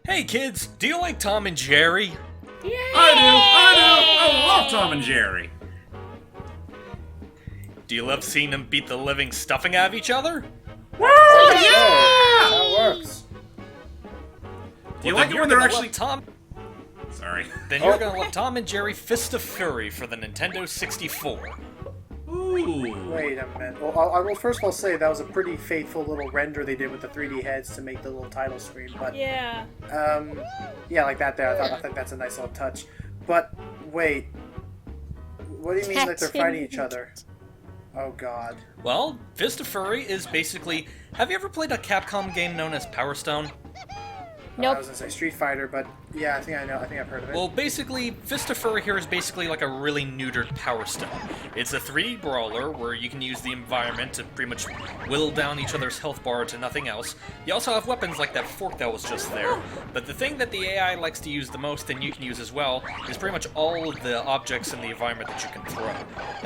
Hey kids, do you like Tom and Jerry? Yay! I love Tom and Jerry. Do you love seeing them beat the living stuffing out of each other? Woo! Yeah! That works. Do you Well, like then it when they're you're gonna actually... love Tom. Sorry. Then you're gonna love Tom and Jerry Fist of Furry for the Nintendo 64. Ooh. Wait a minute. Well, I will first of all say that was a pretty faithful little render they did with the 3D heads to make the little title screen. But Yeah. yeah, like that there. I think that's a nice little touch. But wait, what do you mean that they're fighting each other? Oh God. Well, Fist of Furry is basically... Have you ever played a Capcom game known as Power Stone? I Nope. was gonna say Street Fighter, but yeah, I think I know. I think I've heard of it. Well, basically, Fist of Furry here is basically like a really neutered Power Stone. It's a 3D brawler where you can use the environment to pretty much whittle down each other's health bar to nothing else. You also have weapons like that fork that was just there. But the thing that the AI likes to use the most, and you can use as well, is pretty much all of the objects in the environment that you can throw.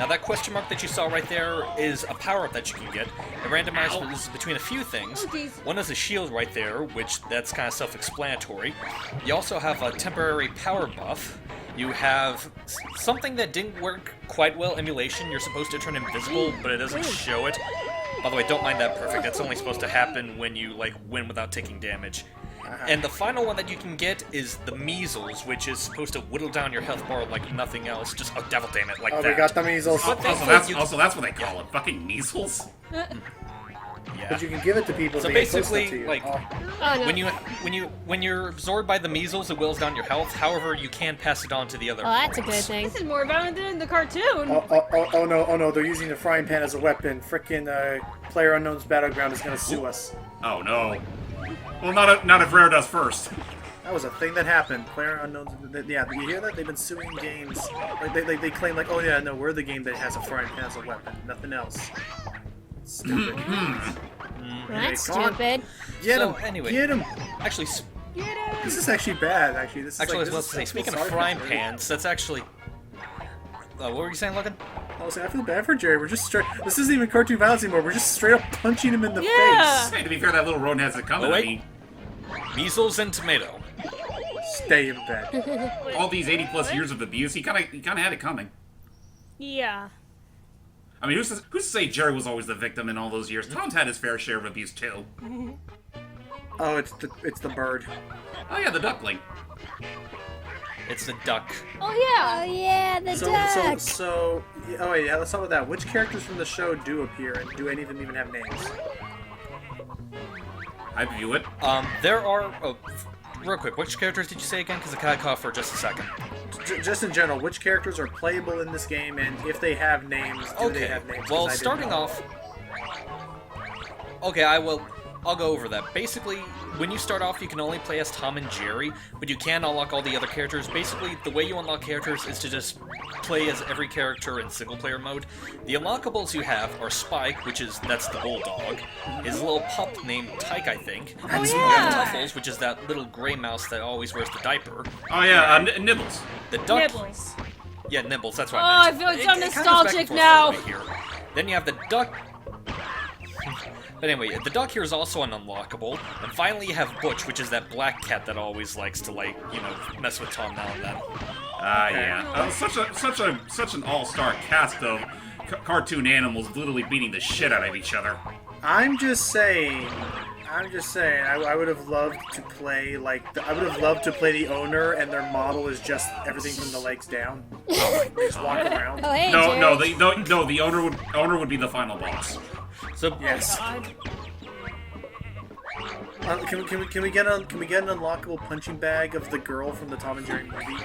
Now, that question mark that you saw right there is a power-up that you can get. It randomizes between a few things. Oh, geez. One is a shield right there, which that's kind of self-explanatory. You also have a temporary power buff. You have something that didn't work quite well, emulation. You're supposed to turn invisible, but it doesn't show it. By the way, don't mind that perfect. That's only supposed to happen when you, like, win without taking damage. And the final one that you can get is the measles, which is supposed to whittle down your health bar like nothing else. Just, oh, devil damn it, like Oh, that. we got the measles. But Also, that's what they call it. Fucking measles. Yeah. But you can give it to people. So they get close enough basically, to you. like, Oh, no. when you're absorbed by the measles, it whittles down your health. However, you can pass it on to the other. Oh, that's a good thing. This is more violent than the cartoon. Oh no! They're using the frying pan as a weapon. Frickin' PlayerUnknown's Battleground is gonna sue us. Oh no. Well, not if Rare does first. That was a thing that happened. PlayerUnknown's. Yeah, you hear that? They've been suing games. Like they claim like, oh yeah, no, we're the game that has a frying pan as a weapon. Nothing else. Stupid. That's come on. stupid. Get So, him! anyway. Get him! Actually, This is actually bad. Actually, this is actually, I like, was about to say, speaking of frying pans, that's actually. What were you saying, Logan? I was like, I feel bad for Jerry. We're just straight. This isn't even cartoon violence anymore. We're just straight up punching him in the Yeah. face. Hey, to be fair, that little rodent has it coming. Oh, I wait. mean, Measles and tomato. Stay in bed. all these 80+ years of abuse, he kind of had it coming. Yeah. I mean, who's to say Jerry was always the victim in all those years? Tom's had his fair share of abuse too. Oh, it's the bird. Oh yeah, the duckling. It's the duck. Oh, yeah. Oh yeah, the duck. Oh wait, yeah. Let's talk about that. Which characters from the show do appear, and do any of them even have names? I view it. There are. Oh, real quick, which characters did you say again? Because I got cut off for just a second. Just in general, which characters are playable in this game, and if they have names, do they Okay. have names? 'Cause Well, I didn't starting know. off. Okay, I'll go over that. Basically, when you start off, you can only play as Tom and Jerry, but you can unlock all the other characters. Basically, the way you unlock characters is to just play as every character in single-player mode. The unlockables you have are Spike, that's the bulldog, his little pup named Tyke, I think. Oh, You have yeah. Tuffles, which is that little gray mouse that always wears the diaper. Oh yeah, Nibbles. The duck. Nibbles. Yeah, Nibbles. That's what Oh, I I meant. feel so It kind of goes back nostalgic and forth now. a little bit here. Then you have the duck. But anyway, the duck here is also an unlockable. And finally you have Butch, which is that black cat that always likes to, like, you know, mess with Tom now and then. Yeah. Such an all-star cast of cartoon animals literally beating the shit out of each other. I'm just saying. I would have loved to play I would have loved to play the owner, and their model is just everything from the legs down. They just walk around. Oh hey, No, Jerry. the owner would be the final boss. So Yes. God. Can we get an unlockable punching bag of the girl from the Tom and Jerry movie?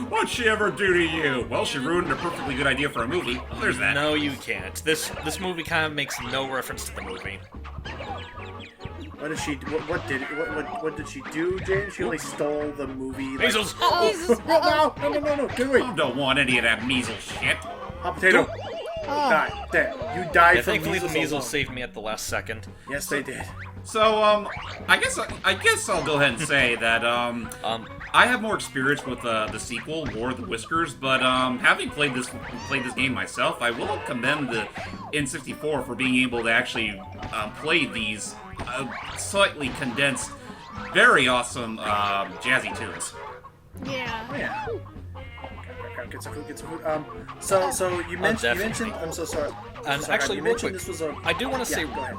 What'd she ever do to you? Well, she ruined a perfectly good idea for a movie. Well, there's that. no, you can't. This movie kind of makes no reference to the movie. What did she? What did she do, James? She only stole the movie. Like, Measles. no! Get away! Tom don't want any of that measles shit. Hot potato. Die. There. You died Yeah, from thankfully the measles. measles alone. saved me at the last second. Yes, they did. So, I guess I'll go ahead and say that, I have more experience with the sequel, War of the Whiskers, but having played this game myself, I will commend the N64 for being able to actually play these slightly condensed very awesome jazzy tunes. Yeah. Oh, yeah. Get some food, get some food. So you mentioned. I'm so sorry. And sorry, actually, you real mentioned quick, this was a. I do want to say. Go ahead.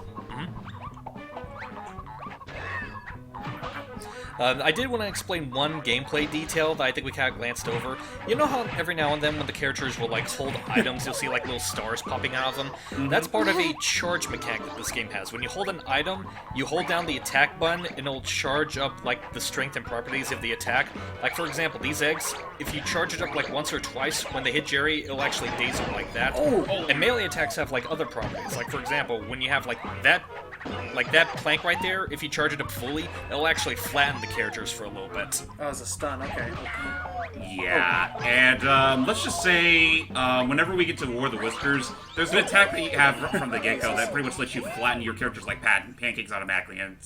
I did want to explain one gameplay detail that I think we kind of glanced over. You know how every now and then when the characters will like hold items, you'll see like little stars popping out of them? That's part of a charge mechanic that this game has. When you hold an item, you hold down the attack button and it'll charge up like the strength and properties of the attack. Like for example, these eggs, if you charge it up like once or twice, when they hit Jerry, it'll actually daze him like that. And melee attacks have like other properties. Like for example, when you have like that plank right there, if you charge it up fully, it'll actually flatten the characters for a little bit. Oh, it's a stun. Okay. Yeah, and let's just say, whenever we get to War of the Whiskers, there's an attack that you have from the get-go that pretty much lets you flatten your characters like pancakes automatically, and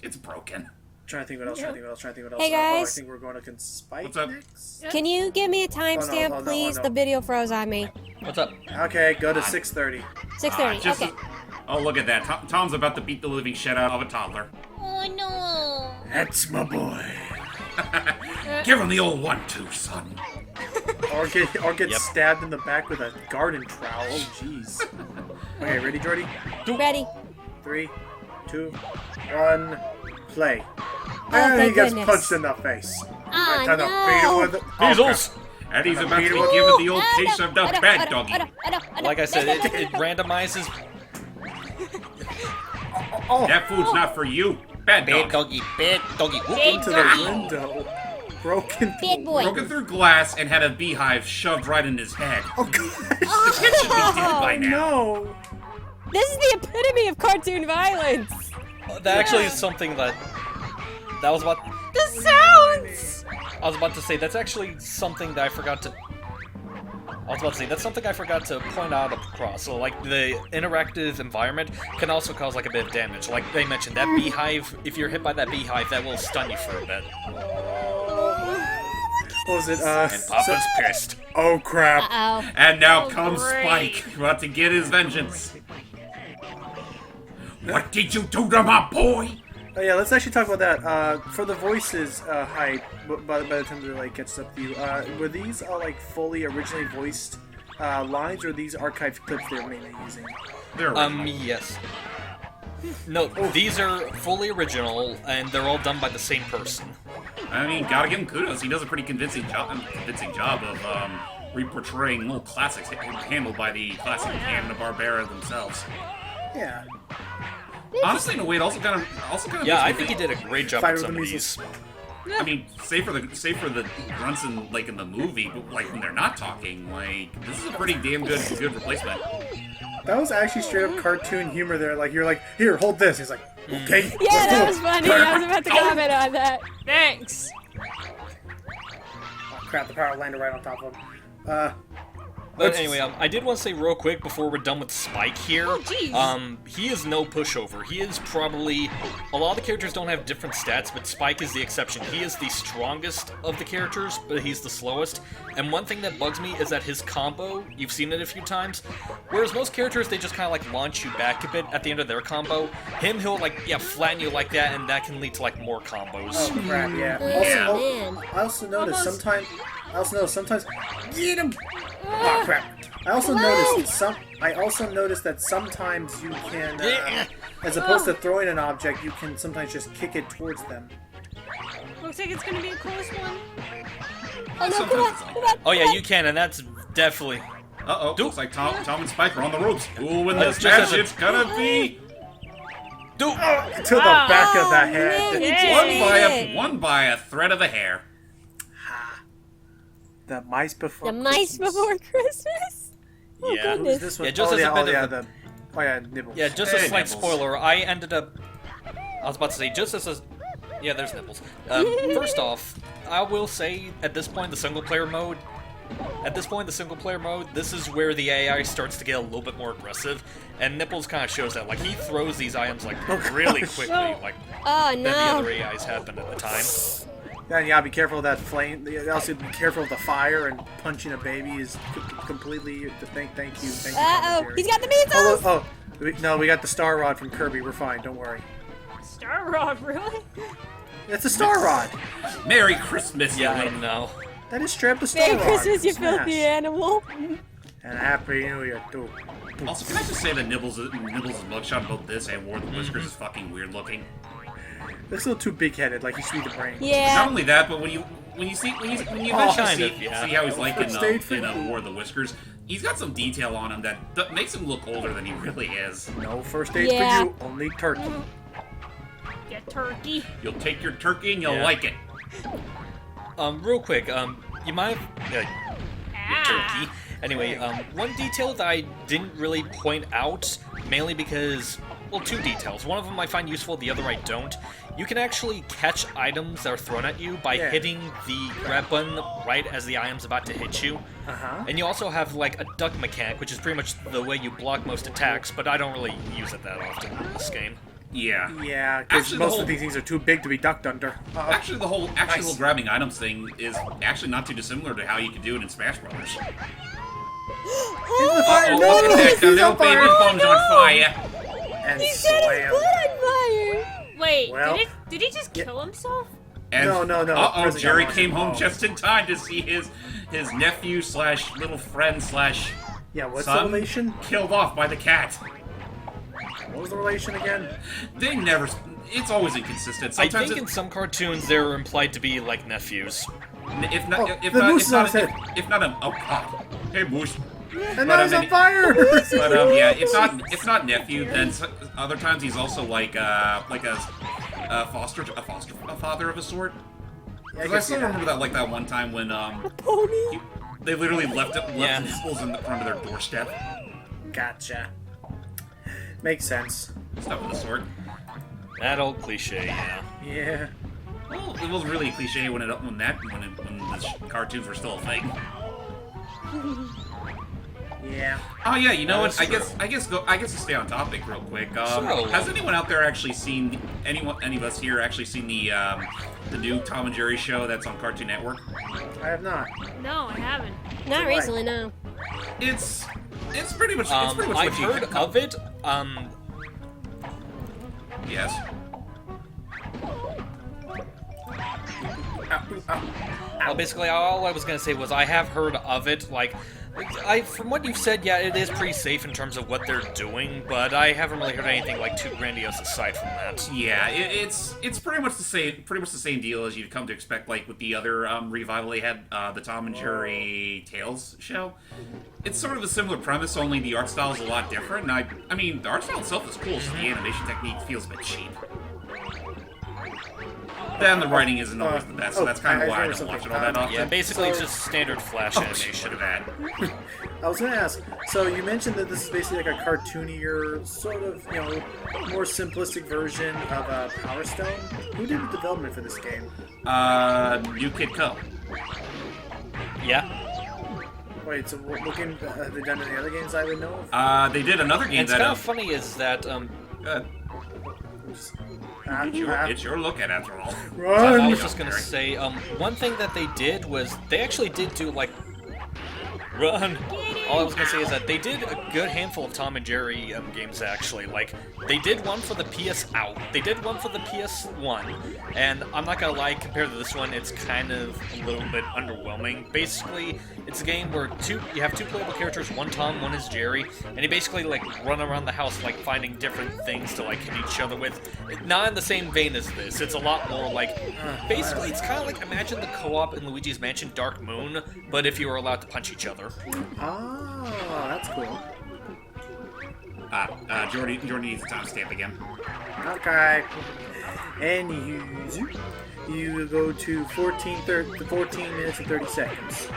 it's broken. Trying to think what else. Hey, I guys. think we're going to Spike What's up? next. Can you give me a timestamp, please? no. The video froze on me. What's up? Okay, go to 6:30. 6:30. Just Okay. Oh, look at that. Tom's about to beat the living shit out of a toddler. Oh no. That's my boy. Give him the old 1-2, son. Or get Yep. stabbed in the back with a garden trowel. Oh, jeez. Okay, ready, Jordy? Ready? 3, 2, 1, play. Oh, And he thank gets goodness. punched in the face. Oh, Time to beat him no. with it. Measles! And he's about to be Ooh. given the old case of the bad doggy. Like I said, it randomizes. That food's not for you. Bad dog. Bad doggy. Into the window. Broken. Big boy. Broken through glass and had a beehive shoved right in his head. Oh, gosh. The kid should be dead by now. No. This is the epitome of cartoon violence. That actually is something that was about. The sounds! I was about to say that's actually something that I forgot to. That's something I forgot to point out up across. So, like, the interactive environment can also cause, like, a bit of damage. Like they mentioned, that beehive, if you're hit by that beehive, that will stun you for a bit. What was it? And Papa's pissed. Oh, crap. Uh-oh. And now Oh, comes great. Spike, about to get his vengeance. What did you do to my boy? Oh, yeah, let's actually talk about that. For the voices, by the time they like catches up to you, were these like fully originally voiced lines, or these archived clips they're mainly using? They're Yes. No, these are fully original, and they're all done by the same person. I mean, gotta give him kudos. He does a pretty convincing job of re-portraying little classics handled by the classic Hanna-Barbera themselves. Yeah. Honestly, in a way, it also kind of Yeah, I makes me think he did a great job Fire with with some the of measles. these. I mean, save for the grunts in the movie, but like when they're not talking, like this is a pretty damn good replacement. That was actually straight up cartoon humor there. Like, you're like, here, hold this. He's like, okay. Yeah, let's do that it. was funny. I was about to comment on that. Thanks. Oh, crap, the power landed right on top of him. But anyway, I did want to say real quick before we're done with Spike here. Oh, jeez. He is no pushover. He is probably a lot of the characters don't have different stats, but Spike is the exception. He is the strongest of the characters, but he's the slowest. And one thing that bugs me is that his combo, you've seen it a few times, whereas most characters they just kind of like launch you back a bit at the end of their combo. He'll like flatten you like that, and that can lead to like more combos. Oh, crap, yeah. Yeah. Also, I also noticed sometimes. Get him! Oh, crap. I also noticed that sometimes you can, as opposed to throwing an object, you can sometimes just kick it towards them. Looks like it's gonna be a close one. Oh no, come on. Oh yeah, you can, and that's definitely. Uh-oh, looks like Tom and Spike are on the ropes. Who will win this just match? as a- It's gonna be To the back of the head. Man, he just made it. one by a thread of a hair. The mice before The mice Christmas. before Christmas? Oh, Yeah. goodness. Who's this one? Yeah, just as a bit of a- Nibbles. Yeah, just a Hey, slight Nibbles. spoiler. I ended up. I was about to say, just as a. Yeah, there's nipples. First off, I will say at this point, the single player mode. This is where the AI starts to get a little bit more aggressive, and Nipples kind of shows that. Like he throws these items like really quickly, like Oh than the no. other AIs happened at the time. Yeah, be careful of that flame. Also, be careful of the fire, and punching a baby is completely. Thank you. Uh-oh, commentary. he's got the measles! No, we got the star rod from Kirby. We're fine. Don't worry. Star Rod, really? It's a Star Rod. Merry Christmas, Yeah, you I little- know. That is strapped to Star Merry Rod. Christmas, you Smash. filthy animal. And Happy New Year, too. Also, can I just say that Nibbles' mugshot both this and War of the Whiskers is fucking weird looking. That's a little too big-headed, like he's sweet the brain. Not Yeah. only that, but when you eventually kind see, of, yeah. see how he's like in First aid for War of the Whiskers, he's got some detail on him that makes him look older than he really is. No first aid Yeah. for you, only turkey. Get turkey. You'll take your turkey and you'll Yeah. like it. Real quick, you might have... Ah. turkey. Anyway, one detail that I didn't really point out, mainly because, well, two details. One of them I find useful, the other I don't. You can actually catch items that are thrown at you by Yeah. hitting the grab button right as the item's about to hit you. Uh-huh. And you also have, like, a duck mechanic, which is pretty much the way you block most attacks, but I don't really use it that often in this game. Yeah. Yeah, because Actually, the most whole- of these things are too big to be ducked under. Actually, the whole Nice. grabbing items thing is actually not too dissimilar to how you can do it in Smash Brothers. Into the fire! Oh, No, look at that! The he's little on baby fire! phone's on fire. And He set his slam. butt on fire. Wait, Well- did he just kill himself? And No. Uh-oh, Prison Jerry got came home launched. just in time to see his nephew slash little friend slash Yeah, what's the son relation? killed off by the cat. What was the relation again? They never. It's always inconsistent. I Sometimes think in some cartoons they're implied to be like nephews. if not, Oh, if the not, moose if is on not, his if, head. if not a oh god, hey moose. And But, now he's on fire! But yeah, if not nephew, then other times he's also like a father of a sort. Yeah, I Because I can see still that. remember that one time when Pony. they literally left Yeah. Nibbles in the front of their doorstep. Gotcha. Makes sense. Stuff of the sort. That old cliche, yeah. Yeah. Well, it was really cliche when the cartoons were still a thing. Yeah. Oh yeah, you know what? That's I guess to stay on topic real quick. Sure. Has anyone out there actually seen any of us here actually seen the new Tom and Jerry show that's on Cartoon Network? I have not. No, I haven't. Not Why? recently, no. It's pretty much I've what you heard of it. Yes. Well, basically, all I was gonna say was I have heard of it. Like, from what you've said, yeah, it is pretty safe in terms of what they're doing, but I haven't really heard anything like too grandiose aside from that. Yeah, it's pretty much the same deal as you'd come to expect, like with the other revival they had, the Tom and Jerry Tales show. It's sort of a similar premise, only the art style is a lot different. And I mean, the art style itself is cool, it's just the animation technique feels a bit cheap. Then the writing isn't always the best, so that's kind of why I don't watch it all that often. Yeah, basically it's just standard Flash Look animation. at that. I was gonna ask, so you mentioned that this is basically like a cartoonier, sort of, more simplistic version of Power Stone. Who did the development for this game? New Kid Co. Yeah. Wait, so looking, have they done any other games I would know of? They did another game And it's that. kind of funny is that It's your look at after all. I Run! was just gonna say, one thing that they did was they actually did do like run. All I was gonna say is that they did a good handful of Tom and Jerry games actually. Like they did one for the PS Out, they did one for the PS1, and I'm not gonna lie, compared to this one, it's kind of a little bit underwhelming. Basically, it's a game where you have two playable characters, one Tom, one is Jerry, and you basically like run around the house like finding different things to like hit each other with. Not in the same vein as this. It's a lot more like basically it's kind of like imagine the co-op in Luigi's Mansion Dark Moon, but if you were allowed to punch each other. Oh, that's cool. Jordy needs a timestamp again. Okay. And you go to 14 minutes and 30 seconds.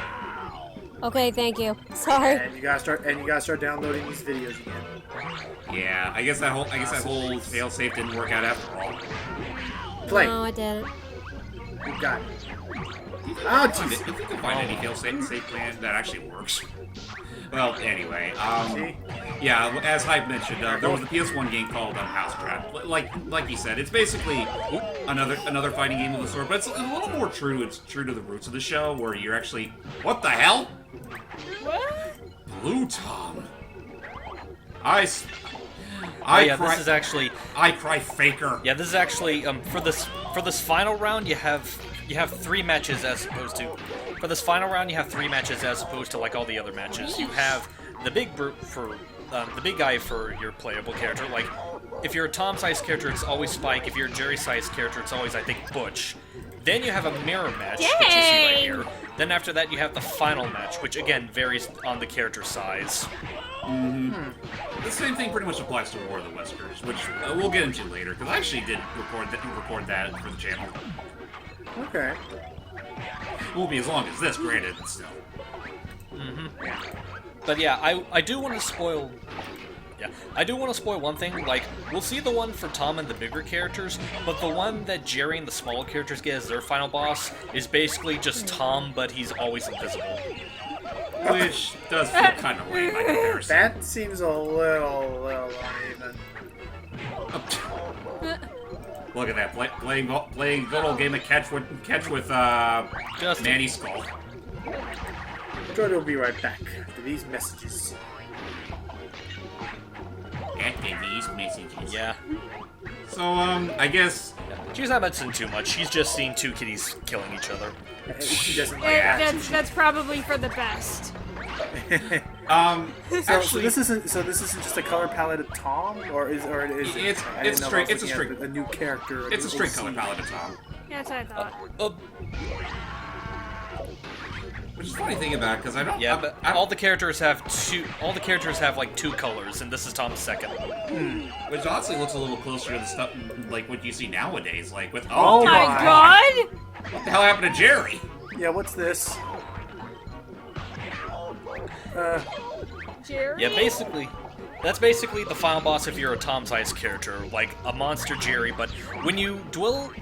Okay, thank you. Sorry. And you gotta start downloading these videos again. Yeah, I guess that whole failsafe didn't work out after all. Play. No, I didn't. You got it. Oh, jeez. If you can find any failsafe plan that actually works. Well, anyway, See? yeah, as Hype mentioned, there was a PS1 game called Housetrap. Like he said, it's basically another fighting game of the sort, but it's a little more true. It's true to the roots of the show, where you're actually what the hell? What? Blue Tom. This is actually... I cry faker. Yeah, this is actually, for this final round, you have 3 matches as opposed to... For this final round, you have 3 matches as opposed to, like, all the other matches. You have the big brute for... the big guy for your playable character. Like, if you're a Tom-sized character, it's always Spike. If you're a Jerry-sized character, it's always, I think, Butch. Then you have a mirror match, which you see right here. Then after that, you have the final match, which, again, varies on the character size. The same thing pretty much applies to War of the Whiskers, which we'll get into later, because I actually did record that for the channel. Okay. Won't be as long as this, granted, but still. But yeah, I do want to spoil... Yeah, I do want to spoil one thing, like, we'll see the one for Tom and the bigger characters, but the one that Jerry and the smaller characters get as their final boss is basically just Tom, but he's always invisible. Which does feel kind of lame by comparison. That seems a little uneven. Look at that, playing good old game of catch with Manny Skull. Jordan will be right back after these messages. Yeah. So, I guess... She's not mentioned too much. She's just seen 2 kitties killing each other. She doesn't like action. That's probably for the best. So this isn't just a color palette of Tom, or is it? It's a straight a new character. It's a straight color palette of Tom. Yeah, that's what I thought. Which is a funny thing about it, because I don't... Yeah, but all the characters have like 2 colors, and this is Tom's second. Which honestly looks a little closer to the stuff, like what you see nowadays, like with... Oh my god! What the hell happened to Jerry? Yeah, what's this? Jerry? Yeah, that's basically the final boss if you're a Tom-sized character, like a monster Jerry, but when you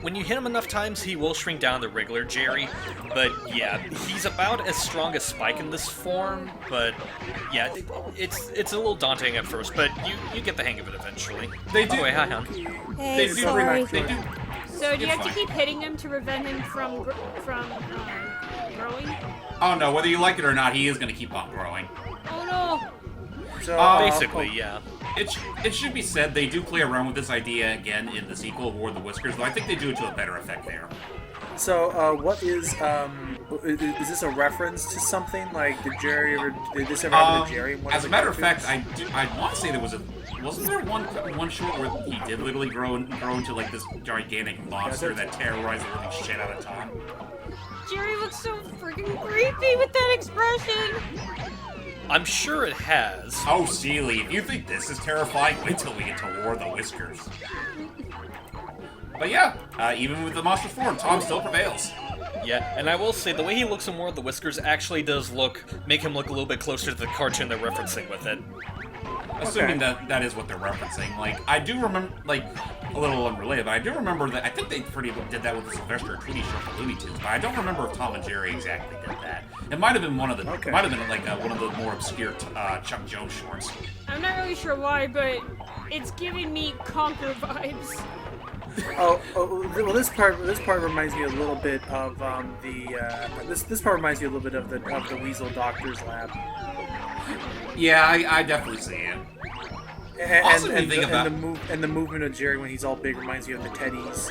hit him enough times, he will shrink down to regular Jerry, but yeah, he's about as strong as Spike in this form, but yeah, it's a little daunting at first, but you get the hang of it eventually. They do. Oh, wait, hi, hon. Hey, They sorry. do. So do you It's have to fine. keep hitting him to prevent him from growing? Oh no, whether you like it or not, he is going to keep on growing. Oh no! So, Basically, yeah. It should be said, they do play around with this idea again in the sequel, War of the Whiskers, though I think they do it to a better effect there. So, what is this a reference to something? Like, did this ever happen to Jerry? In one As the a matter of cartoons? fact, I want to say there wasn't there one short where he did literally grow into like this gigantic monster that terrorized the living shit out of Tom? Jerry looks so freaking creepy with that expression! I'm sure it has. Oh, Seeley, if you think this is terrifying, wait till we get to War of the Whiskers. But yeah, even with the monster form, Tom still prevails. Yeah, and I will say, the way he looks in War of the Whiskers actually does make him look a little bit closer to the cartoon they're referencing with it. Assuming that is what they're referencing. Like, I do remember, like, a little unrelated, but I do remember that, I think they pretty much did that with the Sylvester Tweety show for Looney Tunes, but I don't remember if Tom and Jerry exactly did that. It might have been one of the, might have been like one of the more obscure Chuck Jones shorts. I'm not really sure why, but it's giving me Conquer vibes. Well, this part reminds me a little bit of this part reminds me a little bit of the Weasel Doctor's Lab. Yeah, I definitely see it. And the movement of Jerry when he's all big reminds you of the Teddies.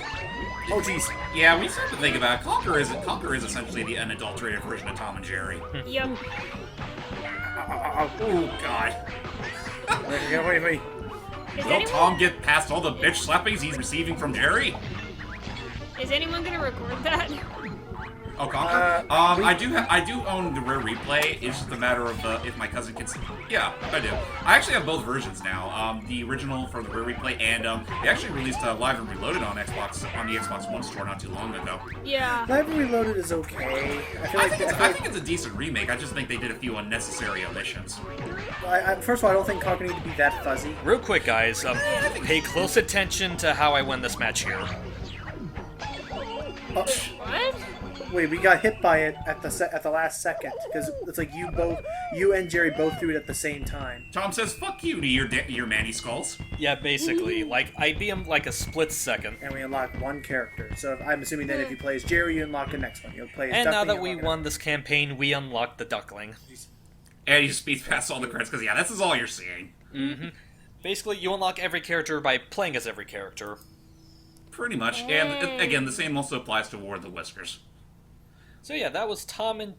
Oh jeez. Yeah, we start to think about it. Conquer is essentially the unadulterated version of Tom and Jerry. Yep. Oh god. Wait. Will Tom get past all the bitch slappings he's receiving from Jerry? Is anyone gonna record that? Oh, Conquer? I do own the rare replay. It's just a matter of if my cousin can. Yeah, I do. I actually have both versions now. The original for the rare replay, and they actually released Live and Reloaded on Xbox on the Xbox One store not too long ago. Yeah. Live and Reloaded is okay. I think it's a decent remake. I just think they did a few unnecessary omissions. First of all, I don't think Conquer need to be that fuzzy. Real quick, guys, pay close attention to how I win this match here. What? Wait, we got hit by it at the last second because it's like you and Jerry both threw it at the same time. Tom says, "Fuck you" to your Manny Skulls. Yeah, basically, like I beat him like a split second. And we unlock one character. So I'm assuming that if you play as Jerry, you unlock the next one. You'll play as And now Duckling, that we won this campaign, we unlocked the Duckling. And he speeds past all the credits because yeah, this is all you're seeing. Mm-hmm. Basically, you unlock every character by playing as every character. Pretty much. And again, the same also applies to War of the Whiskers. So yeah, that was Tom and...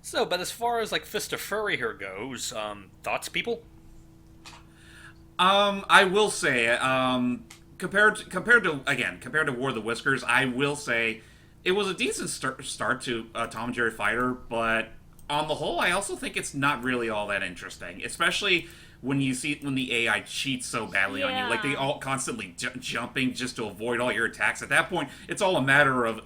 So, but as far as, like, Fist of Furry here goes, thoughts, people? I will say, compared to War of the Whiskers, I will say it was a decent start to Tom and Jerry Fighter, but on the whole, I also think it's not really all that interesting, especially when the AI cheats so badly on you, like they all constantly jumping just to avoid all your attacks. At that point, it's all a matter of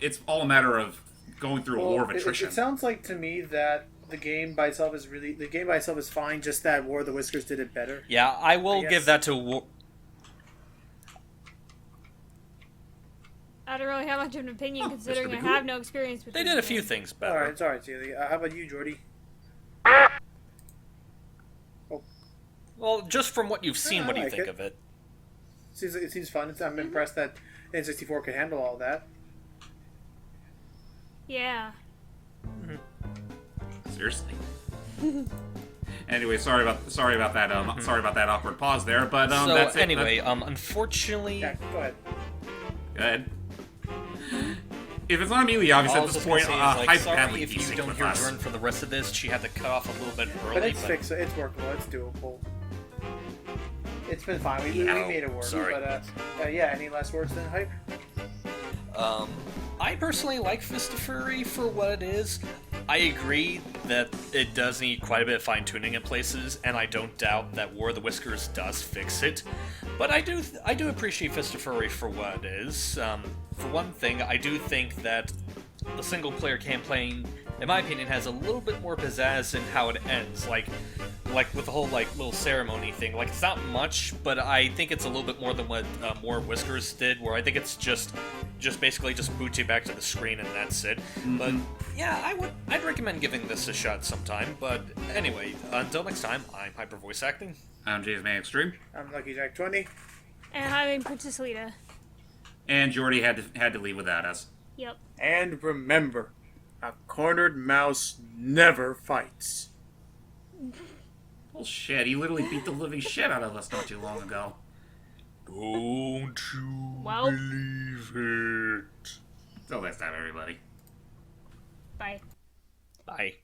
going through a war of attrition. It sounds like to me that the game by itself is fine. Just that War of the Whiskers did it better. Yeah, I will give that to I don't really have much of an opinion considering I have no experience with They did a few things better. Alright, it's alright, Celia. How about you, Jordy? Well, just from what you've seen, I what do you like think it. of it? It seems fun. I'm impressed that N64 could handle all that. Yeah. Seriously. Anyway, sorry about that. Sorry about that awkward pause there. But so that's it. anyway, unfortunately, Yeah, go ahead. Go ahead. If it's not immediately obvious at this point, Hype sorry badly if you desync don't with hear us. Jordan for the rest of this. She had to cut off a little bit early, But it's fixable. It's workable. It's doable. It's been fine. We made it work. Sorry. But yeah, any last words then, Hype? I personally like Fist of Furry for what it is. I agree that it does need quite a bit of fine-tuning in places, and I don't doubt that War of the Whiskers does fix it. But I do appreciate Fist of Furry for what it is. For one thing, I do think that the single-player campaign, in my opinion, has a little bit more pizzazz in how it ends. Like with the whole little ceremony thing. Like, it's not much, but I think it's a little bit more than what War of Whiskers did, where I think it's just basically boots you back to the screen and that's it. But yeah, I'd recommend giving this a shot sometime. But anyway, until next time, I'm Hyper Voice Acting. I'm JamesmanXtreme. I'm Lucky Jack 20. And I'm Princess Lita. And Jordy had to leave without us. Yep. And remember, a cornered mouse never fights. Well, shit, he literally beat the living shit out of us not too long ago. Don't you believe it? Till next time, everybody. Bye. Bye.